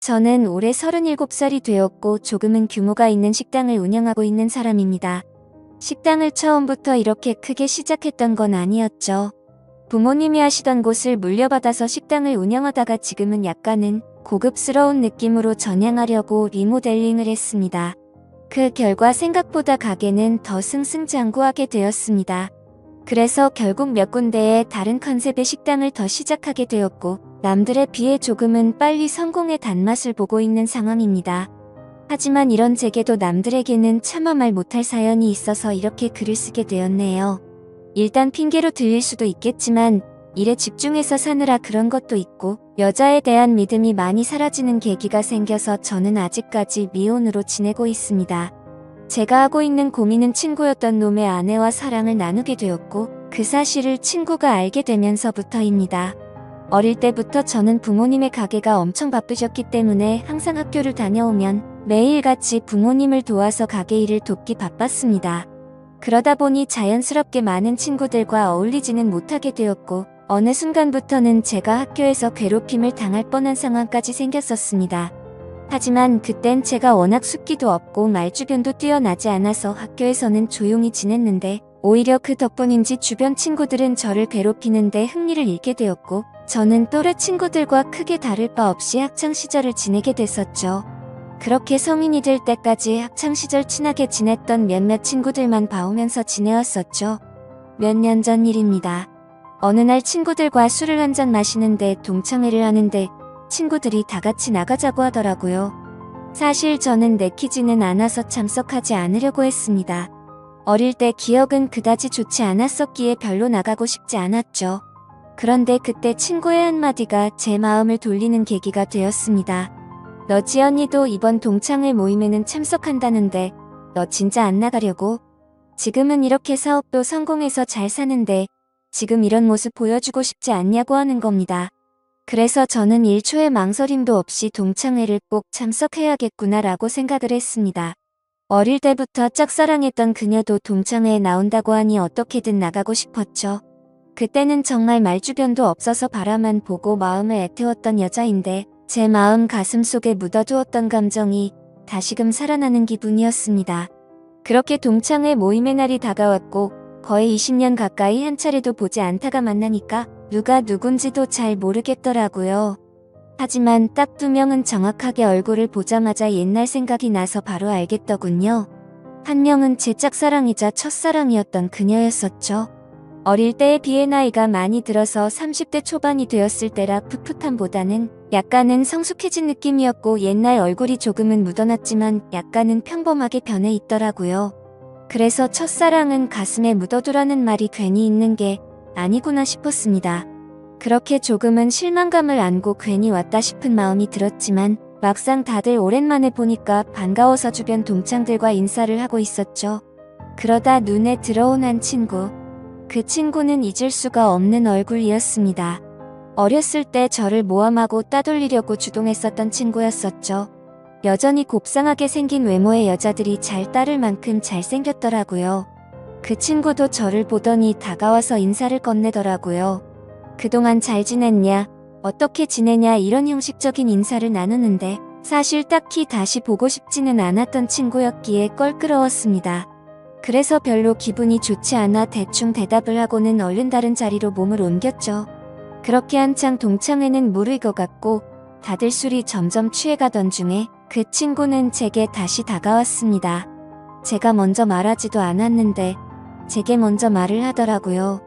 저는 올해 37살이 되었고 조금은 규모가 있는 식당을 운영하고 있는 사람입니다. 식당을 처음부터 이렇게 크게 시작했던 건 아니었죠. 부모님이 하시던 곳을 물려받아서 식당을 운영하다가 지금은 약간은 고급스러운 느낌으로 전향하려고 리모델링을 했습니다. 그 결과 생각보다 가게는 더 승승장구하게 되었습니다. 그래서 결국 몇 군데의 다른 컨셉의 식당을 더 시작하게 되었고 남들에 비해 조금은 빨리 성공의 단맛을 보고 있는 상황입니다. 하지만 이런 제게도 남들에게는 차마 말 못할 사연이 있어서 이렇게 글을 쓰게 되었네요. 일단 핑계로 들릴 수도 있겠지만 일에 집중해서 사느라 그런 것도 있고 여자에 대한 믿음이 많이 사라지는 계기가 생겨서 저는 아직까지 미혼으로 지내고 있습니다. 제가 하고 있는 고민은 친구였던 놈의 아내와 사랑을 나누게 되었고 그 사실을 친구가 알게 되면서부터입니다. 어릴 때부터 저는 부모님의 가게가 엄청 바쁘셨기 때문에 항상 학교를 다녀오면 매일같이 부모님을 도와서 가게 일을 돕기 바빴습니다. 그러다 보니 자연스럽게 많은 친구들과 어울리지는 못하게 되었고 어느 순간부터는 제가 학교에서 괴롭힘을 당할 뻔한 상황까지 생겼었습니다. 하지만 그땐 제가 워낙 숫기도 없고 말주변도 뛰어나지 않아서 학교에서는 조용히 지냈는데 오히려 그 덕분인지 주변 친구들은 저를 괴롭히는데 흥미를 잃게 되었고 저는 또래 친구들과 크게 다를 바 없이 학창시절을 지내게 됐었죠. 그렇게 성인이 될 때까지 학창시절 친하게 지냈던 몇몇 친구들만 봐오면서 지내왔었죠. 몇 년 전 일입니다. 어느 날 친구들과 술을 한잔 마시는데 동창회를 하는데 친구들이 다 같이 나가자고 하더라고요. 사실 저는 내키지는 않아서 참석하지 않으려고 했습니다. 어릴 때 기억은 그다지 좋지 않았었기에 별로 나가고 싶지 않았죠. 그런데 그때 친구의 한마디가 제 마음을 돌리는 계기가 되었습니다. 너 지연이도 이번 동창회 모임에는 참석한다는데 너 진짜 안 나가려고? 지금은 이렇게 사업도 성공해서 잘 사는데 지금 이런 모습 보여주고 싶지 않냐고 하는 겁니다. 그래서 저는 1초의 망설임도 없이 동창회를 꼭 참석해야겠구나라고 생각을 했습니다. 어릴 때부터 짝사랑했던 그녀도 동창회에 나온다고 하니 어떻게든 나가고 싶었죠. 그때는 정말 말주변도 없어서 바라만 보고 마음을 애태웠던 여자인데 제 마음 가슴속에 묻어두었던 감정이 다시금 살아나는 기분이었습니다. 그렇게 동창회 모임의 날이 다가왔고 거의 20년 가까이 한 차례도 보지 않다가 만나니까 누가 누군지도 잘 모르겠더라고요. 하지만 딱 2명은 정확하게 얼굴을 보자마자 옛날 생각이 나서 바로 알겠더군요. 한 명은 제 짝사랑이자 첫사랑이었던 그녀였었죠. 어릴 때에 비해 나이가 많이 들어서 30대 초반이 되었을 때라 풋풋함보다는 약간은 성숙해진 느낌이었고 옛날 얼굴이 조금은 묻어났지만 약간은 평범하게 변해 있더라고요. 그래서 첫사랑은 가슴에 묻어두라는 말이 괜히 있는 게 아니구나 싶었습니다. 그렇게 조금은 실망감을 안고 괜히 왔다 싶은 마음이 들었지만 막상 다들 오랜만에 보니까 반가워서 주변 동창들과 인사를 하고 있었죠. 그러다 눈에 들어온 한 친구. 그 친구는 잊을 수가 없는 얼굴이었습니다. 어렸을 때 저를 모함하고 따돌리려고 주동했었던 친구였었죠. 여전히 곱상하게 생긴 외모의 여자들이 잘 따를 만큼 잘생겼더라고요. 그 친구도 저를 보더니 다가와서 인사를 건네더라고요. 그동안 잘 지냈냐? 어떻게 지내냐? 이런 형식적인 인사를 나누는데 사실 딱히 다시 보고 싶지는 않았던 친구였기에 껄끄러웠습니다. 그래서 별로 기분이 좋지 않아 대충 대답을 하고는 얼른 다른 자리로 몸을 옮겼죠. 그렇게 한창 동창회는 무르익어갔고 다들 술이 점점 취해가던 중에 그 친구는 제게 다시 다가왔습니다. 제가 먼저 말하지도 않았는데 제게 먼저 말을 하더라고요.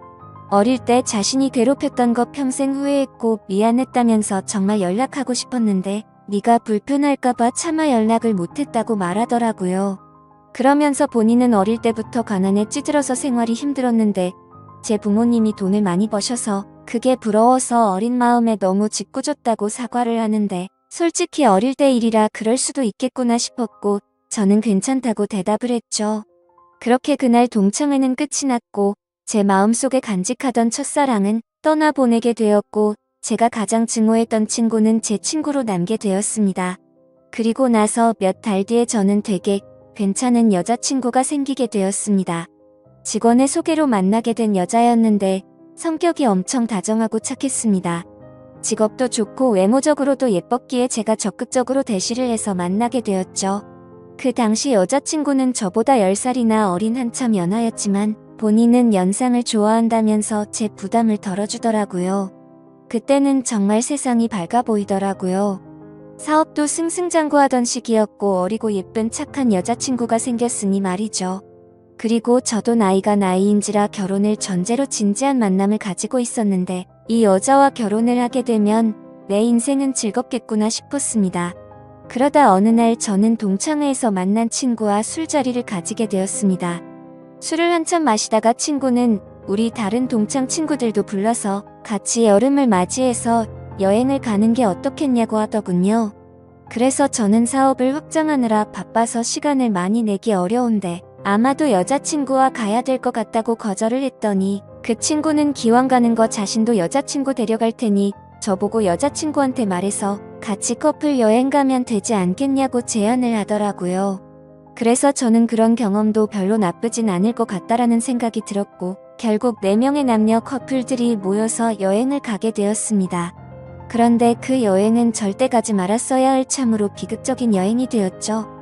어릴 때 자신이 괴롭혔던 거 평생 후회했고 미안했다면서 정말 연락하고 싶었는데 네가 불편할까봐 차마 연락을 못했다고 말하더라고요. 그러면서 본인은 어릴 때부터 가난에 찌들어서 생활이 힘들었는데 제 부모님이 돈을 많이 버셔서 그게 부러워서 어린 마음에 너무 짓궂었다고 사과를 하는데 솔직히 어릴 때 일이라 그럴 수도 있겠구나 싶었고 저는 괜찮다고 대답을 했죠. 그렇게 그날 동창회는 끝이 났고 제 마음속에 간직하던 첫사랑은 떠나보내게 되었고 제가 가장 증오했던 친구는 제 친구로 남게 되었습니다. 그리고 나서 몇 달 뒤에 저는 되게 괜찮은 여자친구가 생기게 되었습니다. 직원의 소개로 만나게 된 여자였는데 성격이 엄청 다정하고 착했습니다. 직업도 좋고 외모적으로도 예뻤기에 제가 적극적으로 대시를 해서 만나게 되었죠. 그 당시 여자친구는 저보다 10살이나 어린 한참 연하였지만 본인은 연상을 좋아한다면서 제 부담을 덜어주더라고요. 그때는 정말 세상이 밝아 보이더라고요. 사업도 승승장구하던 시기였고 어리고 예쁜 착한 여자친구가 생겼으니 말이죠. 그리고 저도 나이가 나이인지라 결혼을 전제로 진지한 만남을 가지고 있었는데 이 여자와 결혼을 하게 되면 내 인생은 즐겁겠구나 싶었습니다. 그러다 어느 날 저는 동창회에서 만난 친구와 술자리를 가지게 되었습니다. 술을 한참 마시다가 친구는 우리 다른 동창 친구들도 불러서 같이 여름을 맞이해서 여행을 가는 게 어떻겠냐고 하더군요. 그래서 저는 사업을 확장하느라 바빠서 시간을 많이 내기 어려운데 아마도 여자친구와 가야 될 것 같다고 거절을 했더니 그 친구는 기왕 가는 거 자신도 여자친구 데려갈 테니 저보고 여자친구한테 말해서 같이 커플 여행 가면 되지 않겠냐고 제안을 하더라고요. 그래서 저는 그런 경험도 별로 나쁘진 않을 것 같다라는 생각이 들었고 결국 4명의 남녀 커플들이 모여서 여행을 가게 되었습니다. 그런데 그 여행은 절대 가지 말았어야 할 참으로 비극적인 여행이 되었죠.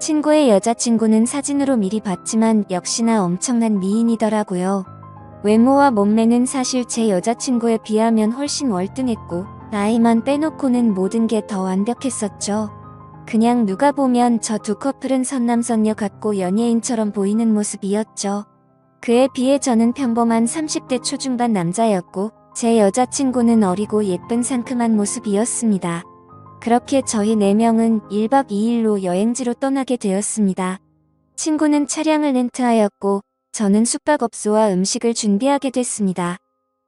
친구의 여자친구는 사진으로 미리 봤지만 역시나 엄청난 미인이더라고요. 외모와 몸매는 사실 제 여자친구에 비하면 훨씬 월등했고 나이만 빼놓고는 모든 게 더 완벽했었죠. 그냥 누가 보면 저 두 커플은 선남선녀 같고 연예인처럼 보이는 모습이었죠. 그에 비해 저는 평범한 30대 초중반 남자였고 제 여자친구는 어리고 예쁜 상큼한 모습이었습니다. 그렇게 저희 4명은 1박 2일로 여행지로 떠나게 되었습니다. 친구는 차량을 렌트하였고 저는 숙박업소와 음식을 준비하게 됐습니다.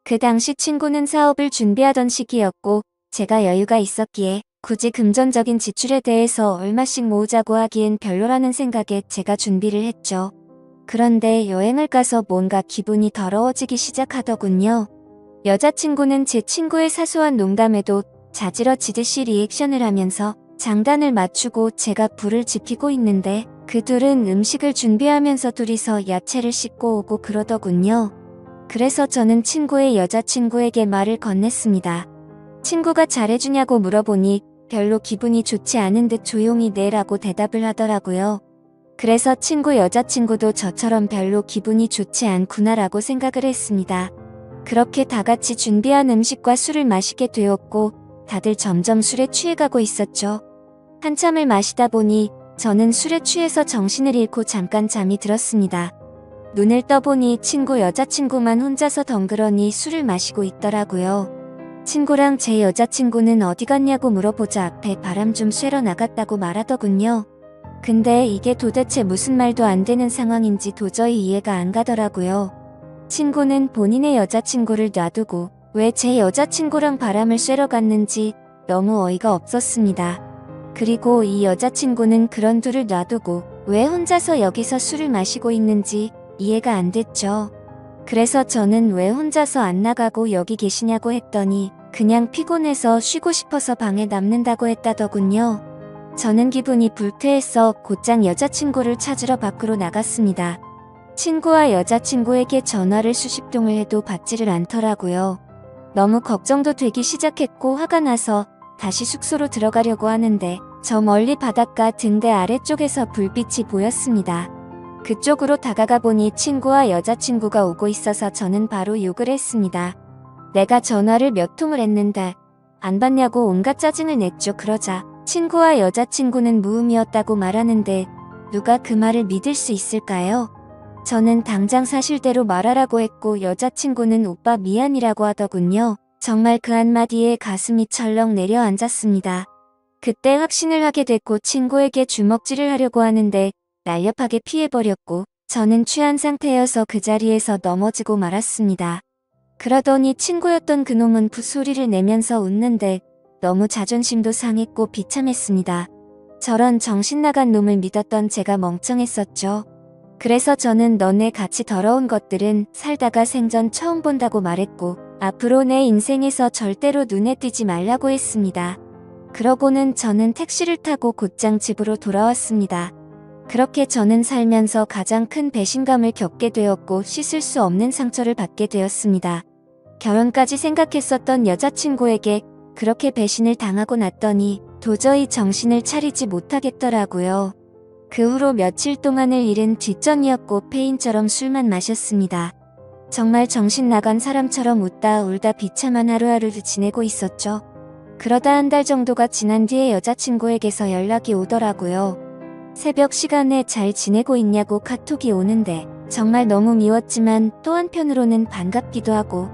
그 당시 친구는 사업을 준비하던 시기였고 제가 여유가 있었기에 굳이 금전적인 지출에 대해서 얼마씩 모으자고 하기엔 별로라는 생각에 제가 준비를 했죠. 그런데 여행을 가서 뭔가 기분이 더러워지기 시작하더군요. 여자친구는 제 친구의 사소한 농담에도 자지러지듯이 리액션을 하면서 장단을 맞추고 제가 불을 지피고 있는데 그 둘은 음식을 준비하면서 둘이서 야채를 씻고 오고 그러더군요. 그래서 저는 친구의 여자친구에게 말을 건넸습니다. 친구가 잘해주냐고 물어보니 별로 기분이 좋지 않은 듯 조용히 네라고 대답을 하더라고요. 그래서 친구 여자친구도 저처럼 별로 기분이 좋지 않구나라고 생각을 했습니다. 그렇게 다 같이 준비한 음식과 술을 마시게 되었고 다들 점점 술에 취해가고 있었죠. 한참을 마시다 보니 저는 술에 취해서 정신을 잃고 잠깐 잠이 들었습니다. 눈을 떠보니 친구 여자친구만 혼자서 덩그러니 술을 마시고 있더라고요. 친구랑 제 여자친구는 어디 갔냐고 물어보자 앞에 바람 좀 쐬러 나갔다고 말하더군요. 근데 이게 도대체 무슨 말도 안 되는 상황인지 도저히 이해가 안 가더라고요. 친구는 본인의 여자친구를 놔두고 왜 제 여자친구랑 바람을 쐬러 갔는지 너무 어이가 없었습니다. 그리고 이 여자친구는 그런 둘을 놔두고 왜 혼자서 여기서 술을 마시고 있는지 이해가 안 됐죠. 그래서 저는 왜 혼자서 안 나가고 여기 계시냐고 했더니 그냥 피곤해서 쉬고 싶어서 방에 남는다고 했다더군요. 저는 기분이 불쾌해서 곧장 여자친구를 찾으러 밖으로 나갔습니다. 친구와 여자친구에게 전화를 수십 통을 해도 받지를 않더라고요. 너무 걱정도 되기 시작했고 화가 나서 다시 숙소로 들어가려고 하는데 저 멀리 바닷가 등대 아래쪽에서 불빛이 보였습니다. 그쪽으로 다가가 보니 친구와 여자친구가 오고 있어서 저는 바로 욕을 했습니다. 내가 전화를 몇 통을 했는데 안 받냐고 온갖 짜증을 냈죠. 그러자 친구와 여자친구는 무음이었다고 말하는데 누가 그 말을 믿을 수 있을까요? 저는 당장 사실대로 말하라고 했고 여자친구는 오빠 미안이라고 하더군요. 정말 그 한마디에 가슴이 철렁 내려앉았습니다. 그때 확신을 하게 됐고 친구에게 주먹질을 하려고 하는데 날렵하게 피해버렸고 저는 취한 상태여서 그 자리에서 넘어지고 말았습니다. 그러더니 친구였던 그놈은 붓소리를 내면서 웃는데 너무 자존심도 상했고 비참했습니다. 저런 정신나간 놈을 믿었던 제가 멍청했었죠. 그래서 저는 너네 같이 더러운 것들은 살다가 생전 처음 본다고 말했고 앞으로 내 인생에서 절대로 눈에 띄지 말라고 했습니다. 그러고는 저는 택시를 타고 곧장 집으로 돌아왔습니다. 그렇게 저는 살면서 가장 큰 배신감을 겪게 되었고 씻을 수 없는 상처를 받게 되었습니다. 결혼까지 생각했었던 여자친구에게 그렇게 배신을 당하고 났더니 도저히 정신을 차리지 못하겠더라고요. 그 후로 며칠 동안을 잃은 뒷전이었고 페인처럼 술만 마셨습니다. 정말 정신 나간 사람처럼 웃다 울다 비참한 하루하루를 지내고 있었죠. 그러다 한 달 정도가 지난 뒤에 여자친구에게서 연락이 오더라고요. 새벽 시간에 잘 지내고 있냐고 카톡이 오는데 정말 너무 미웠지만 또 한편으로는 반갑기도 하고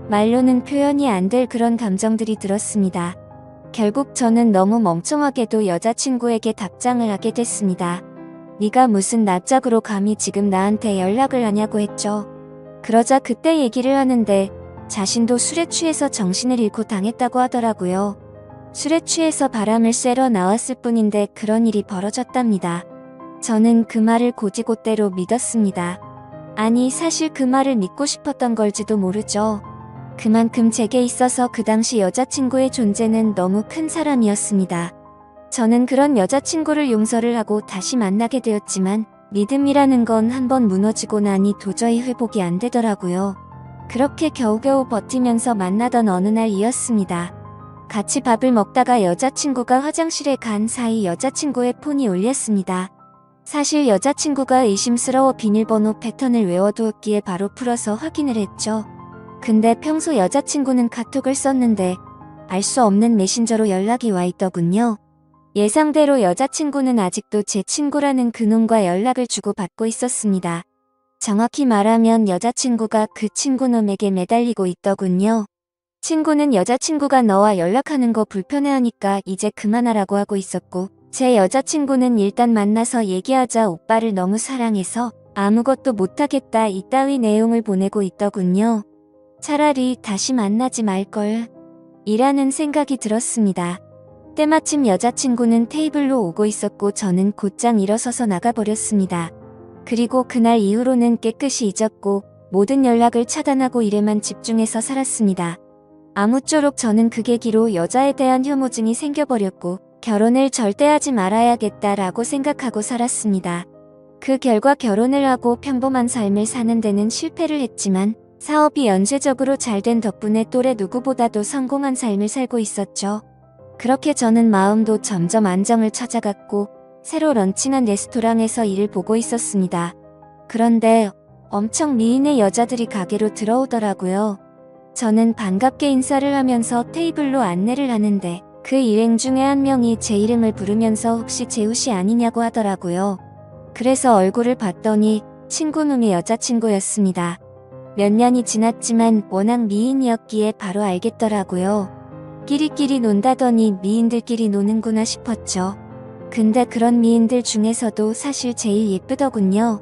말로는 표현이 안 될 그런 감정들이 들었습니다. 결국 저는 너무 멍청하게도 여자친구에게 답장을 하게 됐습니다. 네가 무슨 낯짝으로 감히 지금 나한테 연락을 하냐고 했죠. 그러자 그때 얘기를 하는데 자신도 술에 취해서 정신을 잃고 당했다고 하더라고요. 술에 취해서 바람을 쐬러 나왔을 뿐인데 그런 일이 벌어졌답니다. 저는 그 말을 곧이곧대로 믿었습니다. 아니 사실 그 말을 믿고 싶었던 걸지도 모르죠. 그만큼 제게 있어서 그 당시 여자친구의 존재는 너무 큰 사람이었습니다. 저는 그런 여자친구를 용서를 하고 다시 만나게 되었지만 믿음이라는 건 한번 무너지고 나니 도저히 회복이 안 되더라고요. 그렇게 겨우겨우 버티면서 만나던 어느 날이었습니다. 같이 밥을 먹다가 여자친구가 화장실에 간 사이 여자친구의 폰이 울렸습니다. 사실 여자친구가 의심스러워 비밀번호 패턴을 외워두었기에 바로 풀어서 확인을 했죠. 근데 평소 여자친구는 카톡을 썼는데 알 수 없는 메신저로 연락이 와 있더군요. 예상대로 여자친구는 아직도 제 친구라는 그놈과 연락을 주고받고 있었습니다. 정확히 말하면 여자친구가 그 친구놈에게 매달리고 있더군요. 친구는 여자친구가 너와 연락하는 거 불편해하니까 이제 그만하라고 하고 있었고 제 여자친구는 일단 만나서 얘기하자 오빠를 너무 사랑해서 아무것도 못하겠다 이따위 내용을 보내고 있더군요. 차라리 다시 만나지 말걸 이라는 생각이 들었습니다. 때마침 여자친구는 테이블로 오고 있었고 저는 곧장 일어서서 나가버렸습니다. 그리고 그날 이후로는 깨끗이 잊었고 모든 연락을 차단하고 일에만 집중해서 살았습니다. 아무쪼록 저는 그 계기로 여자에 대한 혐오증이 생겨버렸고 결혼을 절대 하지 말아야겠다라고 생각하고 살았습니다. 그 결과 결혼을 하고 평범한 삶을 사는 데는 실패를 했지만 사업이 연쇄적으로 잘된 덕분에 또래 누구보다도 성공한 삶을 살고 있었죠. 그렇게 저는 마음도 점점 안정을 찾아갔고 새로 런칭한 레스토랑에서 일을 보고 있었습니다. 그런데 엄청 미인의 여자들이 가게로 들어오더라고요. 저는 반갑게 인사를 하면서 테이블로 안내를 하는데 그 일행 중에 한 명이 제 이름을 부르면서 혹시 재우씨 아니냐고 하더라고요. 그래서 얼굴을 봤더니 친구놈의 여자친구였습니다. 몇 년이 지났지만 워낙 미인이었기에 바로 알겠더라고요. 끼리끼리 논다더니 미인들끼리 노는구나 싶었죠. 근데 그런 미인들 중에서도 사실 제일 예쁘더군요.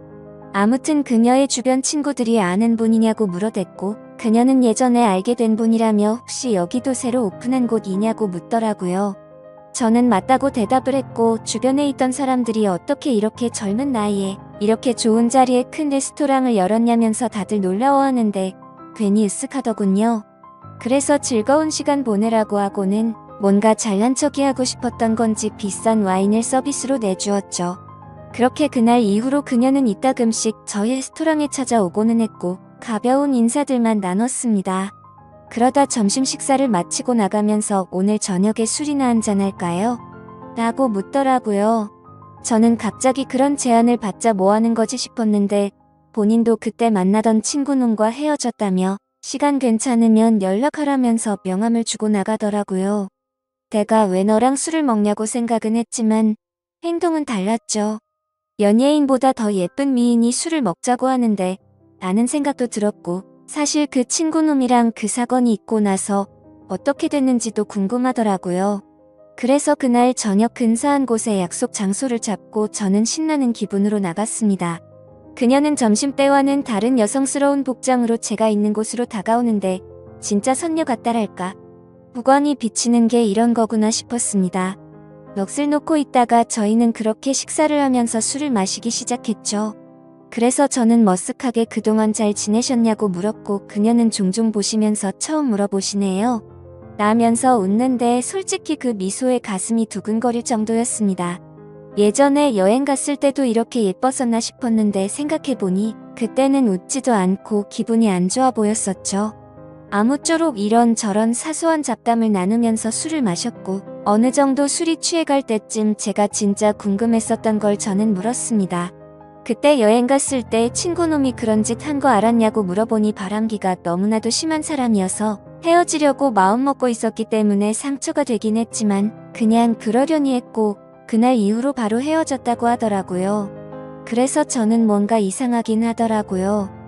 아무튼 그녀의 주변 친구들이 아는 분이냐고 물어댔고 그녀는 예전에 알게 된 분이라며 혹시 여기도 새로 오픈한 곳이냐고 묻더라고요. 저는 맞다고 대답을 했고 주변에 있던 사람들이 어떻게 이렇게 젊은 나이에 이렇게 좋은 자리에 큰 레스토랑을 열었냐면서 다들 놀라워하는데 괜히 으쓱하더군요. 그래서 즐거운 시간 보내라고 하고는 뭔가 잘난 척이 하고 싶었던 건지 비싼 와인을 서비스로 내주었죠. 그렇게 그날 이후로 그녀는 이따금씩 저희 레스토랑에 찾아오고는 했고 가벼운 인사들만 나눴습니다. 그러다 점심 식사를 마치고 나가면서 오늘 저녁에 술이나 한잔할까요? 라고 묻더라고요. 저는 갑자기 그런 제안을 받자 뭐하는 거지 싶었는데 본인도 그때 만나던 친구놈과 헤어졌다며 시간 괜찮으면 연락하라면서 명함을 주고 나가더라고요. 내가 왜 너랑 술을 먹냐고 생각은 했지만 행동은 달랐죠. 연예인보다 더 예쁜 미인이 술을 먹자고 하는데 라는 생각도 들었고 사실 그 친구놈이랑 그 사건이 있고 나서 어떻게 됐는지도 궁금하더라고요. 그래서 그날 저녁 근사한 곳에 약속 장소를 잡고 저는 신나는 기분으로 나갔습니다. 그녀는 점심때와는 다른 여성스러운 복장으로 제가 있는 곳으로 다가오는데 진짜 선녀 같다랄까. 무광이 비치는 게 이런 거구나 싶었습니다. 넋을 놓고 있다가 저희는 그렇게 식사를 하면서 술을 마시기 시작했죠. 그래서 저는 머쓱하게 그동안 잘 지내셨냐고 물었고 그녀는 종종 보시면서 처음 물어보시네요. 라면서 웃는데 솔직히 그 미소에 가슴이 두근거릴 정도였습니다. 예전에 여행 갔을 때도 이렇게 예뻤었나 싶었는데 생각해보니 그때는 웃지도 않고 기분이 안 좋아 보였었죠. 아무쪼록 이런저런 사소한 잡담을 나누면서 술을 마셨고 어느 정도 술이 취해갈 때쯤 제가 진짜 궁금했었던 걸 저는 물었습니다. 그때 여행 갔을 때 친구놈이 그런 짓 한 거 알았냐고 물어보니 바람기가 너무나도 심한 사람이어서 헤어지려고 마음먹고 있었기 때문에 상처가 되긴 했지만 그냥 그러려니 했고 그날 이후로 바로 헤어졌다고 하더라고요. 그래서 저는 뭔가 이상하긴 하더라고요.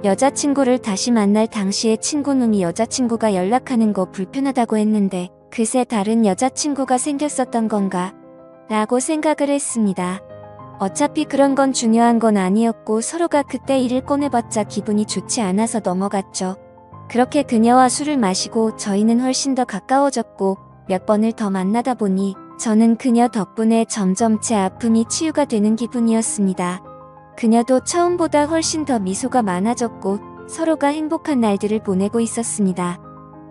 여자친구를 다시 만날 당시에 친구놈이 여자친구가 연락하는 거 불편하다고 했는데 그새 다른 여자친구가 생겼었던 건가? 라고 생각을 했습니다. 어차피 그런 건 중요한 건 아니었고 서로가 그때 일을 꺼내봤자 기분이 좋지 않아서 넘어갔죠. 그렇게 그녀와 술을 마시고 저희는 훨씬 더 가까워졌고 몇 번을 더 만나다 보니 저는 그녀 덕분에 점점 제 아픔이 치유가 되는 기분이었습니다. 그녀도 처음보다 훨씬 더 미소가 많아졌고 서로가 행복한 날들을 보내고 있었습니다.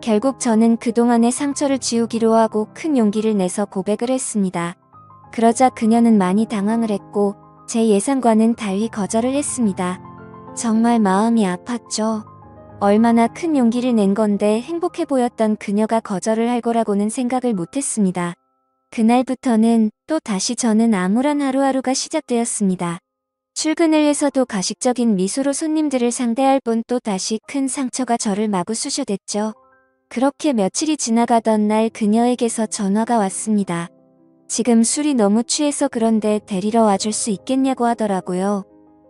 결국 저는 그동안의 상처를 지우기로 하고 큰 용기를 내서 고백을 했습니다. 그러자 그녀는 많이 당황을 했고 제 예상과는 달리 거절을 했습니다. 정말 마음이 아팠죠. 얼마나 큰 용기를 낸 건데 행복해 보였던 그녀가 거절을 할 거라고는 생각을 못했습니다. 그날부터는 또 다시 저는 암울한 하루하루가 시작되었습니다. 출근을 해서도 가식적인 미소로 손님들을 상대할 뿐 또 다시 큰 상처가 저를 마구 쑤셔댔죠. 그렇게 며칠이 지나가던 날 그녀에게서 전화가 왔습니다. 지금 술이 너무 취해서 그런데 데리러 와줄 수 있겠냐고 하더라고요.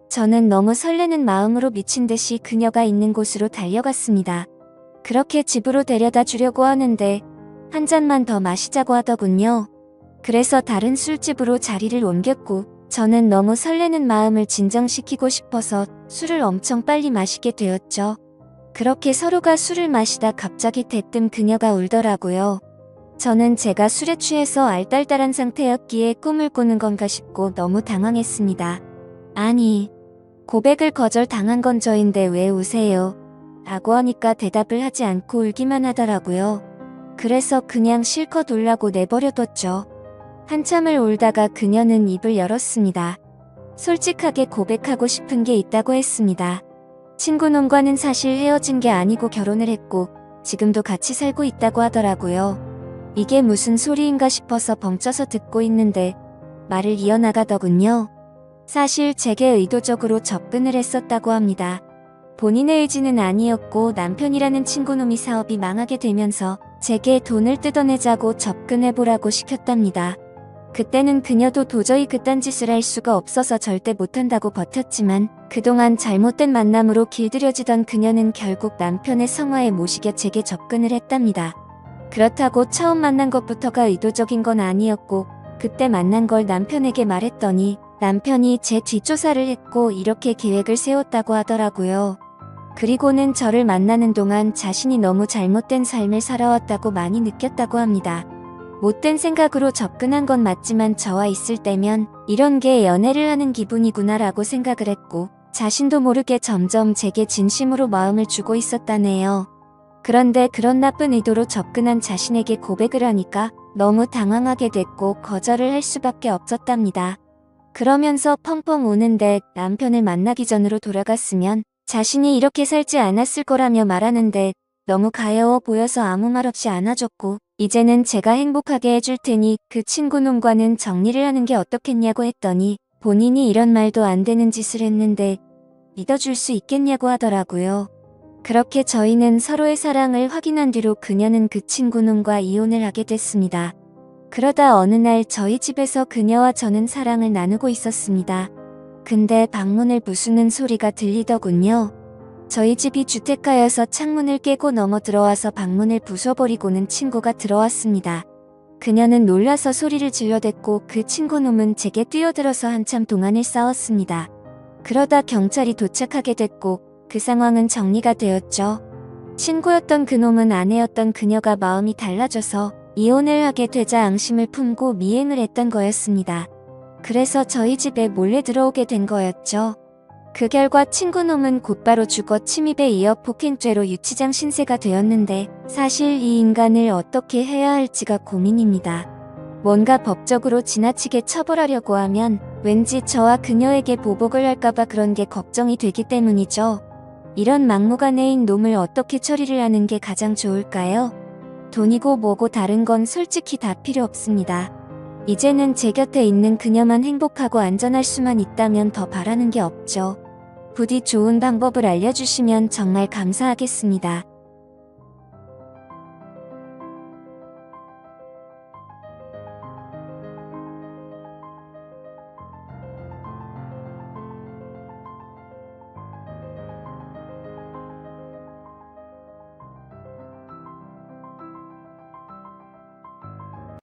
저는 너무 설레는 마음으로 미친 듯이 그녀가 있는 곳으로 달려갔습니다. 그렇게 집으로 데려다 주려고 하는데 한 잔만 더 마시자고 하더군요. 그래서 다른 술집으로 자리를 옮겼고 저는 너무 설레는 마음을 진정시키고 싶어서 술을 엄청 빨리 마시게 되었죠. 그렇게 서로가 술을 마시다 갑자기 대뜸 그녀가 울더라고요. 저는 제가 술에 취해서 알딸딸한 상태였기에 꿈을 꾸는 건가 싶고 너무 당황했습니다. 아니, 고백을 거절당한 건 저인데 왜 우세요? 라고 하니까 대답을 하지 않고 울기만 하더라고요. 그래서 그냥 실컷 울라고 내버려뒀죠. 한참을 울다가 그녀는 입을 열었습니다. 솔직하게 고백하고 싶은 게 있다고 했습니다. 친구놈과는 사실 헤어진 게 아니고 결혼을 했고 지금도 같이 살고 있다고 하더라고요. 이게 무슨 소리인가 싶어서 벙쪄서 듣고 있는데 말을 이어나가더군요. 사실 제게 의도적으로 접근을 했었다고 합니다. 본인의 의지는 아니었고 남편이라는 친구놈이 사업이 망하게 되면서 제게 돈을 뜯어내자고 접근해보라고 시켰답니다. 그때는 그녀도 도저히 그딴 짓을 할 수가 없어서 절대 못한다고 버텼지만 그동안 잘못된 만남으로 길들여지던 그녀는 결국 남편의 성화에 모시겨 제게 접근을 했답니다. 그렇다고 처음 만난 것부터가 의도적인 건 아니었고 그때 만난 걸 남편에게 말했더니 남편이 제 뒷조사를 했고 이렇게 계획을 세웠다고 하더라고요. 그리고는 저를 만나는 동안 자신이 너무 잘못된 삶을 살아왔다고 많이 느꼈다고 합니다. 못된 생각으로 접근한 건 맞지만 저와 있을 때면 이런 게 연애를 하는 기분이구나 라고 생각을 했고 자신도 모르게 점점 제게 진심으로 마음을 주고 있었다네요. 그런데 그런 나쁜 의도로 접근한 자신에게 고백을 하니까 너무 당황하게 됐고 거절을 할 수밖에 없었답니다. 그러면서 펑펑 우는데 남편을 만나기 전으로 돌아갔으면 자신이 이렇게 살지 않았을 거라며 말하는데 너무 가여워 보여서 아무 말 없이 안아줬고 이제는 제가 행복하게 해줄 테니 그 친구놈과는 정리를 하는 게 어떻겠냐고 했더니 본인이 이런 말도 안 되는 짓을 했는데 믿어줄 수 있겠냐고 하더라고요. 그렇게 저희는 서로의 사랑을 확인한 뒤로 그녀는 그 친구놈과 이혼을 하게 됐습니다. 그러다 어느 날 저희 집에서 그녀와 저는 사랑을 나누고 있었습니다. 근데 방문을 부수는 소리가 들리더군요. 저희 집이 주택가여서 창문을 깨고 넘어 들어와서 방문을 부숴버리고는 친구가 들어왔습니다. 그녀는 놀라서 소리를 질러댔고 그 친구놈은 제게 뛰어들어서 한참 동안을 싸웠습니다. 그러다 경찰이 도착하게 됐고 그 상황은 정리가 되었죠. 친구였던 그놈은 아내였던 그녀가 마음이 달라져서 이혼을 하게 되자 앙심을 품고 미행을 했던 거였습니다. 그래서 저희 집에 몰래 들어오게 된 거였죠. 그 결과 친구놈은 곧바로 주거 침입에 이어 폭행죄로 유치장 신세가 되었는데 사실 이 인간을 어떻게 해야 할지가 고민입니다. 뭔가 법적으로 지나치게 처벌하려고 하면 왠지 저와 그녀에게 보복을 할까봐 그런 게 걱정이 되기 때문이죠. 이런 막무가내인 놈을 어떻게 처리를 하는 게 가장 좋을까요? 돈이고 뭐고 다른 건 솔직히 다 필요 없습니다. 이제는 제 곁에 있는 그녀만 행복하고 안전할 수만 있다면 더 바라는 게 없죠. 부디 좋은 방법을 알려주시면 정말 감사하겠습니다.